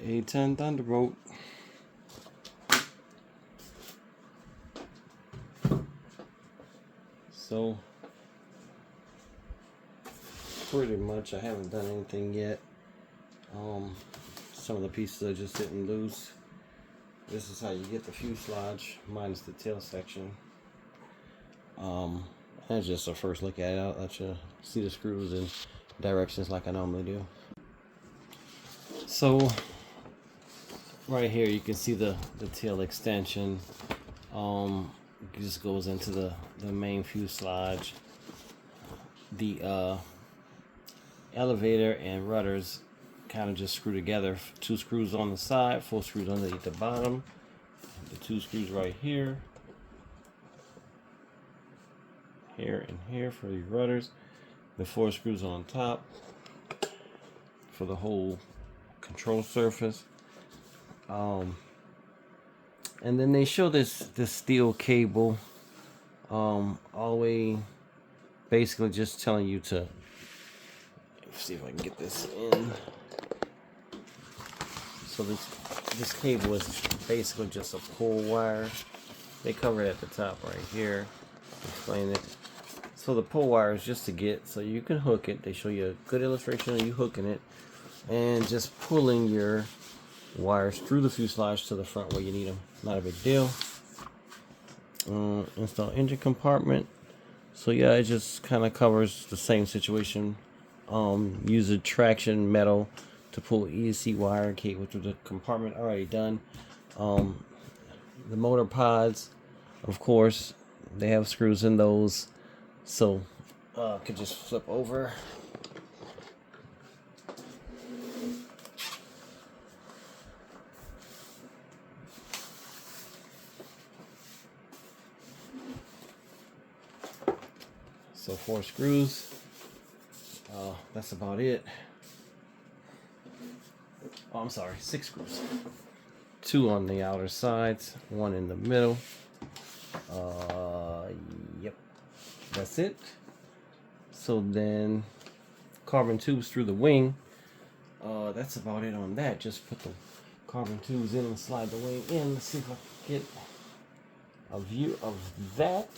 A-10 Thunderbolt. So pretty much I haven't done anything yet. Some of the pieces are just sitting loose. This is how you get the fuselage minus the tail section. That's just a first look at it. I'll let you see the screws in directions like I normally do. So right here you can see the tail extension. It just goes into the main fuselage. The elevator and rudders kind of just screw together. 2 screws on the side, 4 screws underneath the bottom. The 2 screws right here, and here for the rudders. The 4 screws on top for the whole control surface. And then they show this steel cable all the way, basically just telling you to, let's see if I can get this in. So this cable is basically just a pull wire. They cover it at the top right here. Explain it. So the pull wire is just to get, so you can hook it. They show you a good illustration of you hooking it and just pulling your wires through the fuselage to the front where you need them. Not a big deal. Install engine compartment. So yeah, it just kind of covers the same situation. Use a traction metal to pull ESC wire cable through the compartment. Already done. The motor pods, of course, they have screws in those, so could just flip over. So 4 screws. That's about it. Oh, I'm sorry, 6 screws. 2 on the outer sides, 1 in the middle. Yep, that's it. So then carbon tubes through the wing. That's about it on that. Just put the carbon tubes in and slide the wing in. Let's see if I can get a view of that.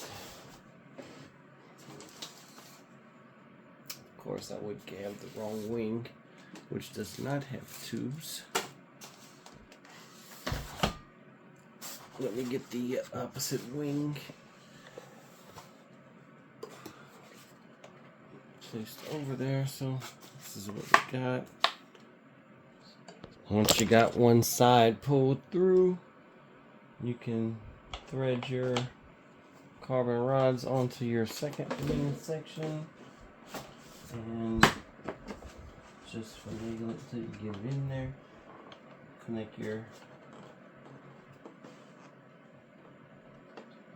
Of course, I would have the wrong wing, which does not have tubes. Let me get the opposite wing placed over there. So this is what we got. Once you got one side pulled through, you can thread your carbon rods onto your second wing section and just finagle it till you get it in there. Connect your,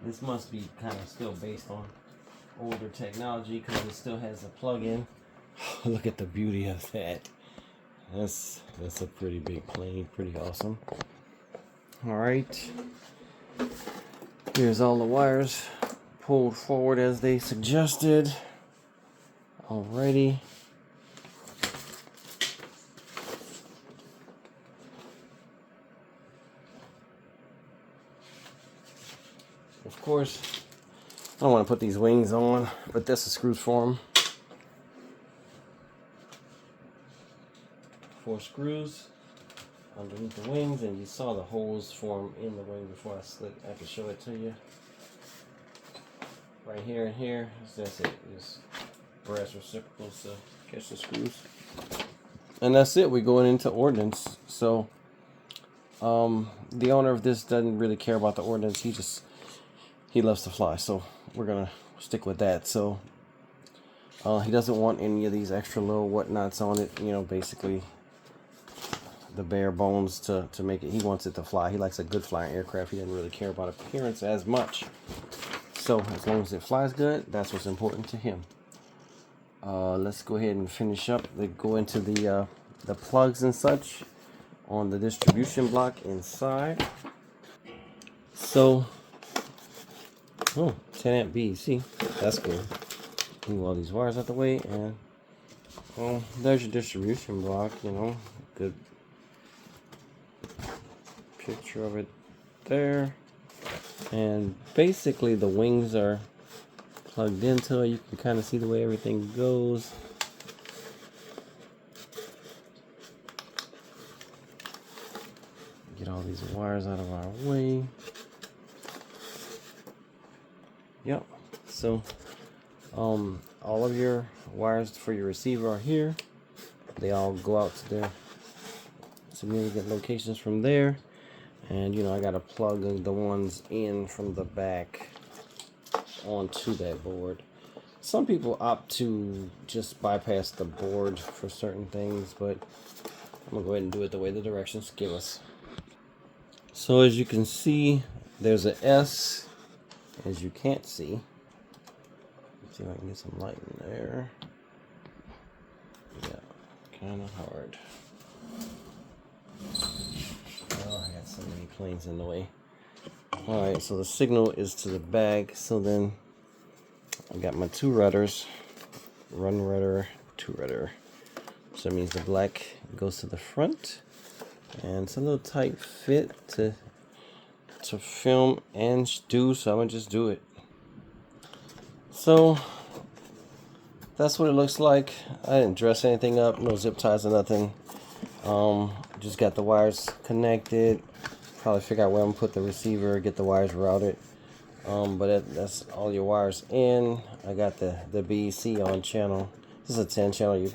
this must be kind of still based on older technology because it still has a plug-in. Look at the beauty of that. That's a pretty big plane, pretty awesome. All right, here's all the wires pulled forward as they suggested. Alrighty. Of course, I don't want to put these wings on, but this is screws for them. 4 screws underneath the wings, and you saw the holes form in the wing before I can show it to you. Right here and here, that's it. Just brass reciprocals to catch the screws. And that's it. We're going into ordnance. So the owner of this doesn't really care about the ordnance. He loves to fly, so we're gonna stick with that. So he doesn't want any of these extra little whatnots on it, you know, basically the bare bones to make it. He wants it to fly. He likes a good flying aircraft. He doesn't really care about appearance as much. So as long as it flies good, that's what's important to him. Let's go ahead and finish up. They go into the plugs and such on the distribution block inside. So, 10 amp B, see, that's cool. Move all these wires out the way, and well, there's your distribution block. You know, good picture of it there. And basically the wings are plugged into it. You can kind of see the way everything goes. Get all these wires out of our way. Yep. So all of your wires for your receiver are here. They all go out to their significant locations from there. And you know, I gotta plug the ones in from the back onto that board. Some people opt to just bypass the board for certain things, but I'm gonna go ahead and do it the way the directions give us. So as you can see, there's an S, as you can't see. Let's see if I can get some light in there. Yeah, kind of hard. Oh, I got so many planes in the way. Alright, so the signal is to the back, so then I got my two rudders, one rudder, two rudder. So that means the black goes to the front, and it's a little tight fit to film and do, so I'm gonna just do it. So that's what it looks like. I didn't dress anything up, no zip ties or nothing. Just got the wires connected. Probably figure out where I'm gonna put the receiver, get the wires routed. But that's all your wires in. I got the BEC on channel. This is a 10 channel. You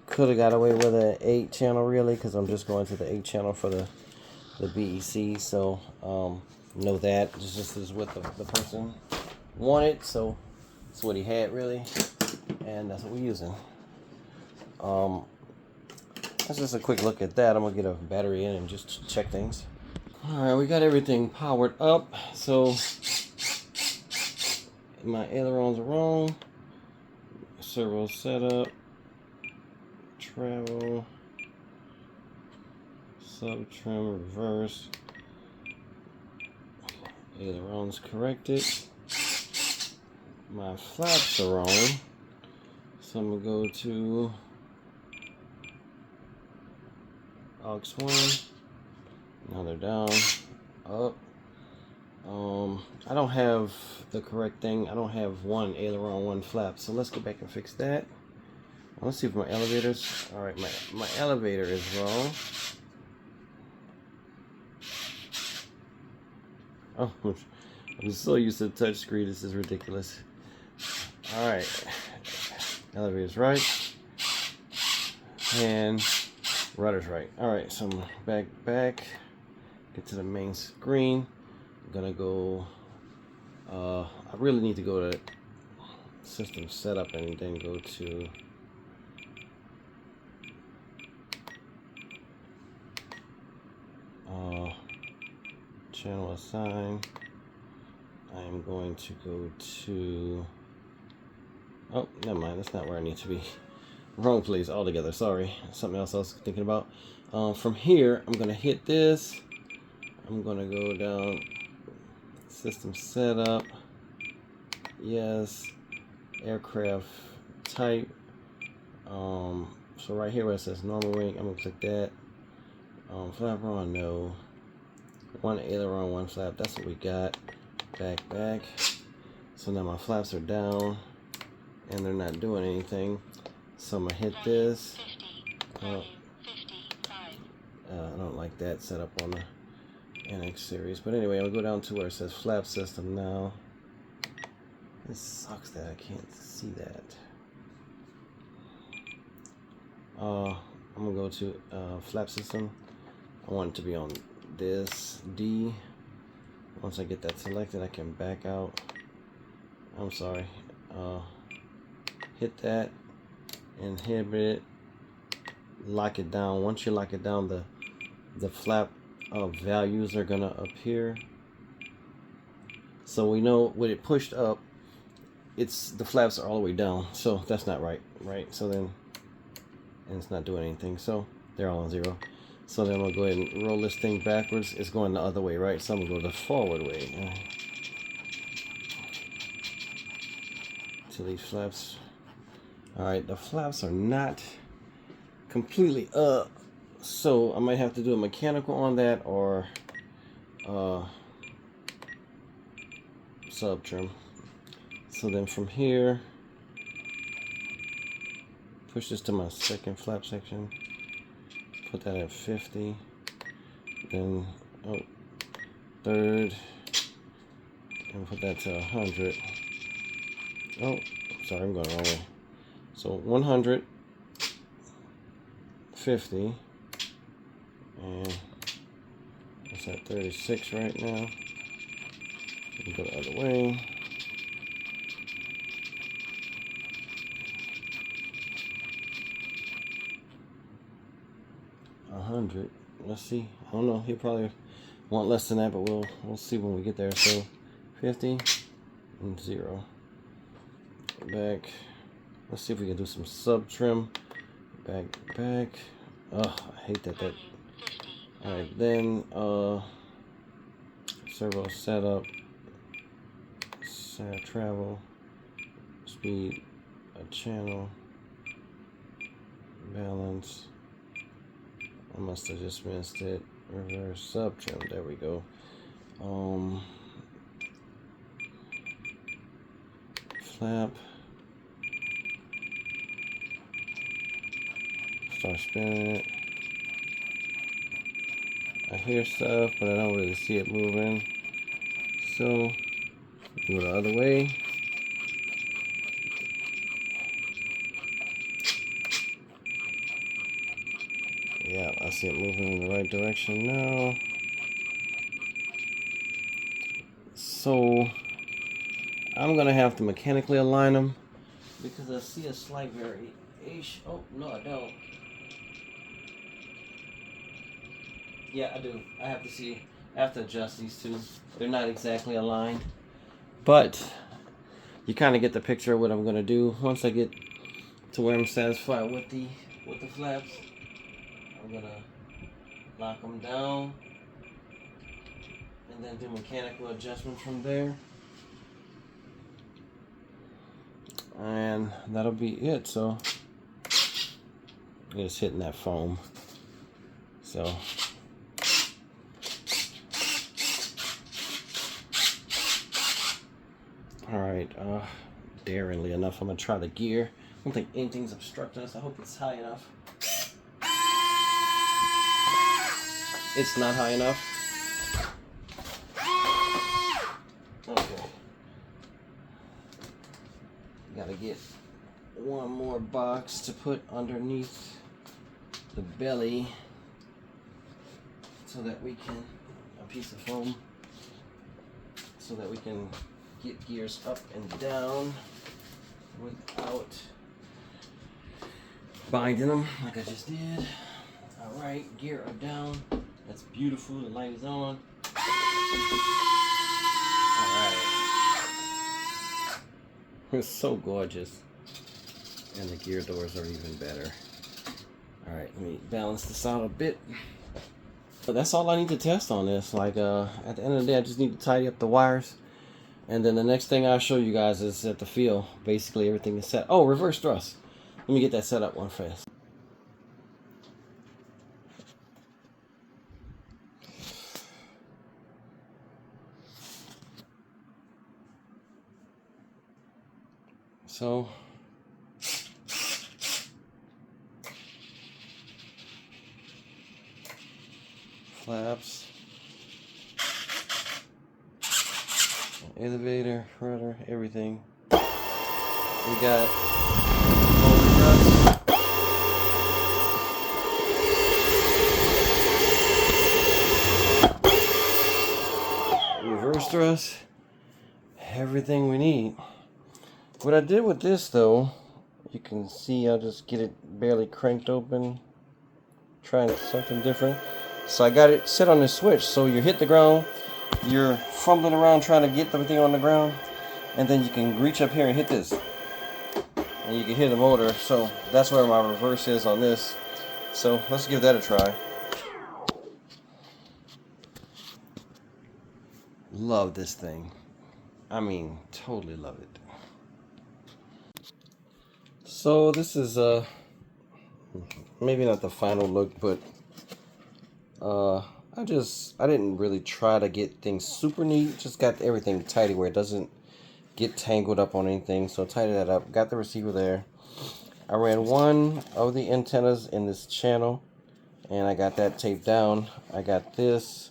could have got away with an 8 channel really, because I'm just going to the 8 channel for the BEC. So know that this is what the person wanted, so it's what he had really, and that's what we're using. That's just a quick look at that. I'm gonna get a battery in and just check things. Alright, we got everything powered up. So my ailerons are wrong. Servo setup. Travel. Sub trim reverse. Ailerons corrected. My flaps are wrong. So I'm gonna go to aux 1. Now they're down, up. I don't have the correct thing. I don't have one aileron, one flap. So let's go back and fix that. Let's see if my elevator's all right. My elevator is wrong. Oh, I'm so used to the touch screen. This is ridiculous. All right, elevator's right, and rudder's right. All right, so I'm back. Get to the main screen. I'm gonna go. I really need to go to system setup and then go to channel assign. I'm going to go to. Oh, never mind. That's not where I need to be. Wrong place altogether. Sorry. Something else I was thinking about. From here, I'm gonna hit this. I'm gonna go down system setup. Yes, aircraft type. So right here where it says normal wing, I'm gonna click that. Flap on, no. One aileron, one flap. That's what we got. Back. So now my flaps are down, and they're not doing anything. So I'm gonna hit this. I don't like that setup on the NX series, but anyway, I'll go down to where it says flap system now. It sucks that I can't see that. I'm gonna go to flap system. I want it to be on this D. Once I get that selected, I can back out. I'm sorry. Hit that, inhibit it, lock it down. Once you lock it down, the flap values are gonna appear. So we know when it pushed up, the flaps are all the way down. So that's not right. So then, and it's not doing anything. So they're all on 0. So then we'll go ahead and roll this thing backwards. It's going the other way, right? So I'm gonna go the forward way. To these flaps. All right, the flaps are not completely up. So I might have to do a mechanical on that, or sub trim. So then from here, push this to my second flap section, put that at 50, then third, and put that to 100. Oh, sorry, I'm going the wrong way. So 150, and it's at 36 right now. We go the other way. Let's see. I don't know. He'll probably want less than that, but we'll see when we get there. So 50 and 0. Back. Let's see if we can do some sub trim. Back. Oh, I hate that. Alright, then servo setup, travel, speed, a channel, balance. I must have just missed it. Reverse sub trim. There we go. Flap. Start spinning it. I hear stuff, but I don't really see it moving. So do it the other way. Yeah, I see it moving in the right direction now. So I'm gonna have to mechanically align them because I see a slight variation. Oh, no, I don't. Yeah, I do. I have to adjust these two. They're not exactly aligned, but you kind of get the picture of what I'm gonna do. Once I get to where I'm satisfied with the flaps, I'm gonna lock them down and then do mechanical adjustments from there. And that'll be it. So just hitting that foam. So alright, daringly enough, I'm gonna try the gear. I don't think anything's obstructing us. I hope it's high enough. It's not high enough. Okay. Gotta get one more box to put underneath the belly so that we can, a piece of foam, so that we can get gears up and down without binding them like I just did. Alright, gear are down. That's beautiful. The light is on. Alright. It's so gorgeous. And the gear doors are even better. Alright, let me balance this out a bit. But that's all I need to test on this. Like, at the end of the day, I just need to tidy up the wires. And then the next thing I'll show you guys is at the feel. Basically, everything is set. Oh, reverse thrust. Let me get that set up one fast. So, flaps, elevator, rudder, everything. We got reverse thrust, everything we need. What I did with this though, you can see I'll just get it barely cranked open, trying something different. So I got it set on this switch, so you hit the ground, you're fumbling around trying to get everything on the ground, and then you can reach up here and hit this, and you can hit the motor. So that's where my reverse is on this. So let's give that a try. Love this thing. I mean, totally love it. So this is maybe not the final look, but I didn't really try to get things super neat. Just got everything tidy where it doesn't get tangled up on anything. So tighten that up. Got the receiver there. I ran one of the antennas in this channel, and I got that taped down. I got this,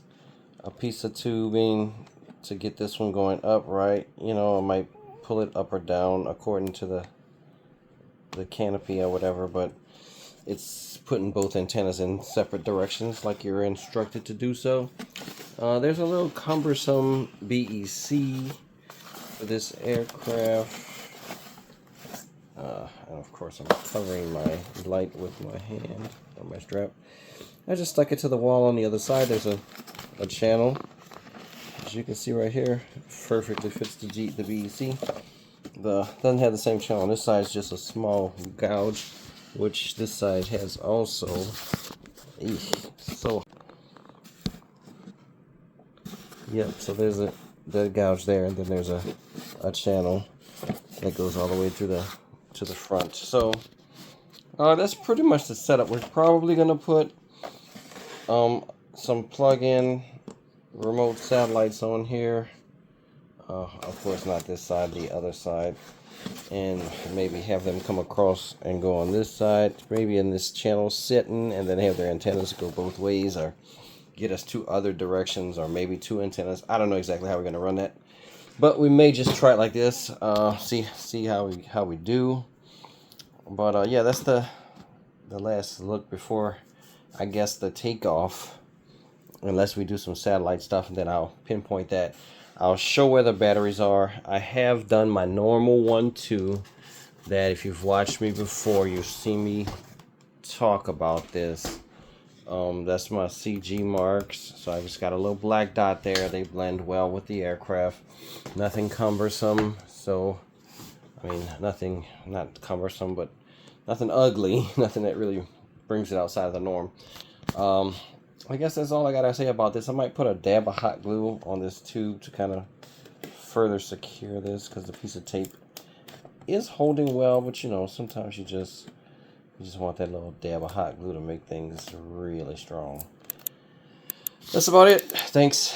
a piece of tubing to get this one going upright. You know, I might pull it up or down according to the canopy or whatever, but it's putting both antennas in separate directions like you're instructed to do so. There's a little cumbersome BEC for this aircraft. And of course I'm covering my light with my hand or my strap. I just stuck it to the wall on the other side. There's a channel, as you can see right here, perfectly fits the BEC. Doesn't have the same channel on this side. It's just a small gouge, which this side has also. So yep, so there's the gouge there, and then there's a channel that goes all the way to the front. So that's pretty much the setup. We're probably gonna put some plug-in remote satellites on here. Of course not this side, the other side, and maybe have them come across and go on this side, maybe in this channel sitting, and then have their antennas go both ways, or get us two other directions, or maybe two antennas. I don't know exactly how we're going to run that, but we may just try it like this. See how we do. But yeah, that's the last look before, I guess, the takeoff, unless we do some satellite stuff, and then I'll pinpoint that. I'll show where the batteries are. I have done my normal one too, that if you've watched me before, you've seen me talk about this. That's my CG marks. So I just got a little black dot there. They blend well with the aircraft. Nothing cumbersome. So, I mean, nothing, not cumbersome, but nothing ugly. Nothing that really brings it outside of the norm. I guess that's all I gotta say about this. I might put a dab of hot glue on this tube to kind of further secure this, because the piece of tape is holding well, but you know, sometimes you just want that little dab of hot glue to make things really strong. That's about it. Thanks.